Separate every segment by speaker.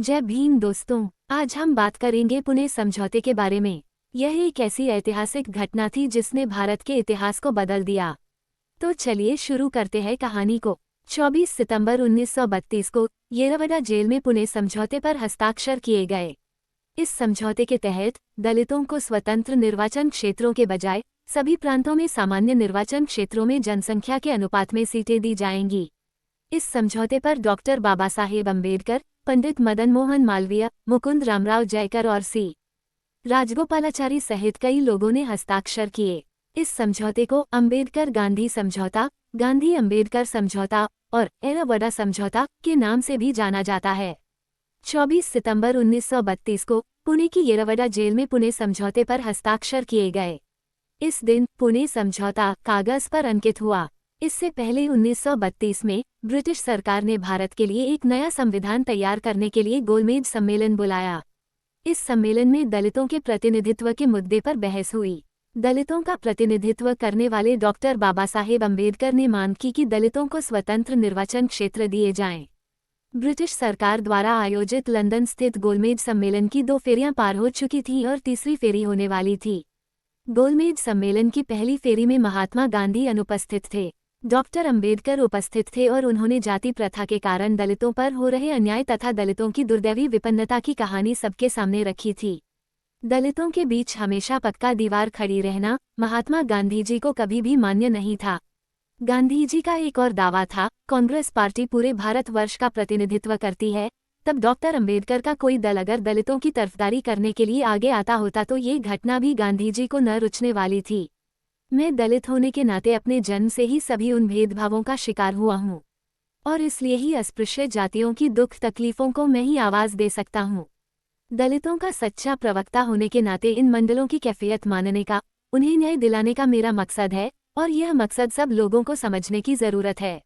Speaker 1: जय भीम दोस्तों, आज हम बात करेंगे पुणे समझौते के बारे में। यह एक ऐसी ऐतिहासिक घटना थी जिसने भारत के इतिहास को बदल दिया। तो चलिए शुरू करते हैं कहानी को। 24 सितंबर 1932 को येरवडा जेल में पुणे समझौते पर हस्ताक्षर किए गए। इस समझौते के तहत दलितों को स्वतंत्र निर्वाचन क्षेत्रों के बजाय सभी प्रांतों में सामान्य निर्वाचन क्षेत्रों में जनसंख्या के अनुपात में सीटें दी जाएंगी। इस समझौते पर डॉक्टर बाबा साहेब अम्बेडकर, पंडित मदन मोहन मालवीय, मुकुंद रामराव जयकर और सी राजगोपालाचारी सहित कई लोगों ने हस्ताक्षर किए। इस समझौते को अम्बेडकर गांधी समझौता, गांधी अम्बेडकर समझौता और येरवडा समझौता के नाम से भी जाना जाता है। 24 सितंबर 1932 को पुणे की येरवडा जेल में पुणे समझौते पर हस्ताक्षर किए गए। इस दिन पुणे समझौता कागज पर अंकित हुआ। इससे पहले 1932 में ब्रिटिश सरकार ने भारत के लिए एक नया संविधान तैयार करने के लिए गोलमेज सम्मेलन बुलाया। इस सम्मेलन में दलितों के प्रतिनिधित्व के मुद्दे पर बहस हुई। दलितों का प्रतिनिधित्व करने वाले डॉक्टर बाबा साहेब अम्बेडकर ने मांग की कि दलितों को स्वतंत्र निर्वाचन क्षेत्र दिए जाएं। ब्रिटिश सरकार द्वारा आयोजित लंदन स्थित गोलमेज सम्मेलन की 2 फेरियां पार हो चुकी थीं और तीसरी फेरी होने वाली थी। गोलमेज सम्मेलन की पहली फेरी में महात्मा गांधी अनुपस्थित थे। डॉक्टर अम्बेडकर उपस्थित थे और उन्होंने जाति प्रथा के कारण दलितों पर हो रहे अन्याय तथा दलितों की दुर्दैवी विपन्नता की कहानी सबके सामने रखी थी। दलितों के बीच हमेशा पक्का दीवार खड़ी रहना महात्मा गांधी जी को कभी भी मान्य नहीं था। गांधी जी का एक और दावा था, कांग्रेस पार्टी पूरे भारतवर्ष का प्रतिनिधित्व करती है, तब डॉक्टर अम्बेडकर का कोई दल अगर दलितों की तरफदारी करने के लिए आगे आता होता तो ये घटना भी गांधी जी को न रुचने वाली थी। मैं दलित होने के नाते अपने जन्म से ही सभी उन भेदभावों का शिकार हुआ हूँ और इसलिए ही अस्पृश्य जातियों की दुख तकलीफों को मैं ही आवाज़ दे सकता हूँ। दलितों का सच्चा प्रवक्ता होने के नाते इन मंडलों की कैफियत मानने का, उन्हें न्याय दिलाने का मेरा मकसद है और यह मकसद सब लोगों को समझने की ज़रूरत है।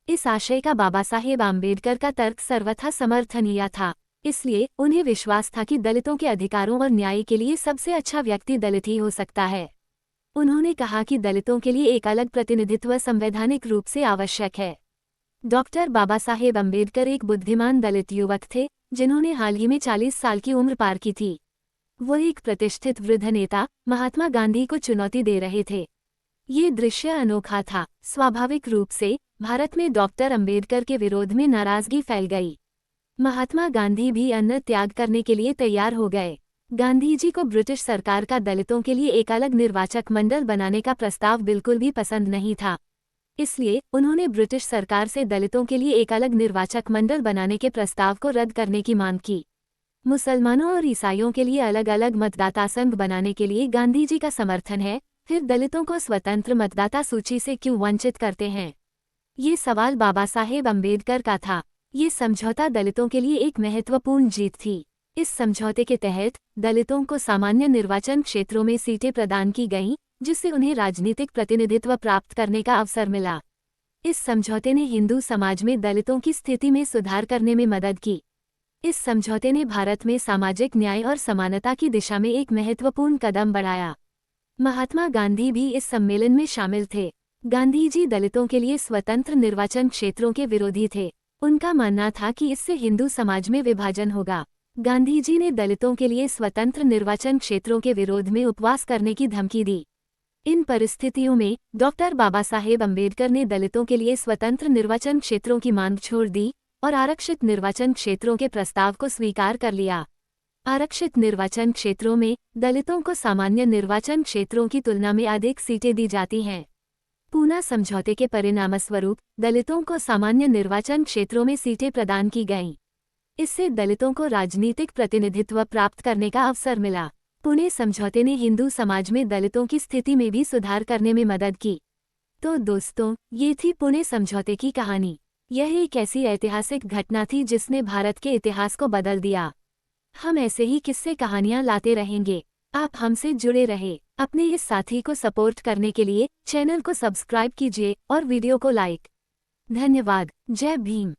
Speaker 1: इस आशय का बाबा साहेब आम्बेडकर का तर्क सर्वथा समर्थनीय था। इसलिए उन्हें विश्वास था कि दलितों के अधिकारों और न्याय के लिए सबसे अच्छा व्यक्ति दलित ही हो सकता है। उन्होंने कहा कि दलितों के लिए एक अलग प्रतिनिधित्व संवैधानिक रूप से आवश्यक है। डॉक्टर बाबा साहेब अम्बेडकर एक बुद्धिमान दलित युवक थे जिन्होंने हाल ही में 40 साल की उम्र पार की थी। वो एक प्रतिष्ठित वृद्ध नेता महात्मा गांधी को चुनौती दे रहे थे। ये दृश्य अनोखा था। स्वाभाविक रूप से भारत में डॉक्टर अम्बेडकर के विरोध में नाराजगी फैल गई। महात्मा गांधी भी अन्न त्याग करने के लिए तैयार हो गए। गांधी जी को ब्रिटिश सरकार का दलितों के लिए एक अलग निर्वाचक मंडल बनाने का प्रस्ताव बिल्कुल भी पसंद नहीं था। इसलिए उन्होंने ब्रिटिश सरकार से दलितों के लिए एक अलग निर्वाचक मंडल बनाने के प्रस्ताव को रद्द करने की मांग की। मुसलमानों और ईसाइयों के लिए अलग अलग मतदाता संघ बनाने के लिए गांधी जी का समर्थन है, फिर दलितों को स्वतंत्र मतदाता सूची से क्यों वंचित करते हैं? ये सवाल बाबा साहेब अम्बेडकर का था। ये समझौता दलितों के लिए एक महत्वपूर्ण जीत थी। इस समझौते के तहत दलितों को सामान्य निर्वाचन क्षेत्रों में सीटें प्रदान की गईं, जिससे उन्हें राजनीतिक प्रतिनिधित्व प्राप्त करने का अवसर मिला। इस समझौते ने हिंदू समाज में दलितों की स्थिति में सुधार करने में मदद की। इस समझौते ने भारत में सामाजिक न्याय और समानता की दिशा में एक महत्वपूर्ण कदम बढ़ाया। महात्मा गांधी भी इस सम्मेलन में शामिल थे। गांधी जी दलितों के लिए स्वतंत्र निर्वाचन क्षेत्रों के विरोधी थे। उनका मानना था कि इससे हिंदू समाज में विभाजन होगा। गांधी जी ने दलितों के लिए स्वतंत्र निर्वाचन क्षेत्रों के विरोध में उपवास करने की धमकी दी। इन परिस्थितियों में डॉक्टर बाबा साहेब अम्बेडकर ने दलितों के लिए स्वतंत्र निर्वाचन क्षेत्रों की मांग छोड़ दी और आरक्षित निर्वाचन क्षेत्रों के प्रस्ताव को स्वीकार कर लिया। आरक्षित निर्वाचन क्षेत्रों में दलितों को सामान्य निर्वाचन क्षेत्रों की तुलना में अधिक सीटें दी जाती हैं। पूना समझौते के परिणामस्वरूप दलितों को सामान्य निर्वाचन क्षेत्रों में सीटें प्रदान की गईं। इससे दलितों को राजनीतिक प्रतिनिधित्व प्राप्त करने का अवसर मिला। पुणे समझौते ने हिंदू समाज में दलितों की स्थिति में भी सुधार करने में मदद की। तो दोस्तों, ये थी पुणे समझौते की कहानी। यह एक ऐसी ऐतिहासिक घटना थी जिसने भारत के इतिहास को बदल दिया। हम ऐसे ही किस्से कहानियां लाते रहेंगे। आप हमसे जुड़े रहे। अपने इस साथी को सपोर्ट करने के लिए चैनल को सब्सक्राइब कीजिए और वीडियो को लाइक। धन्यवाद। जय भीम।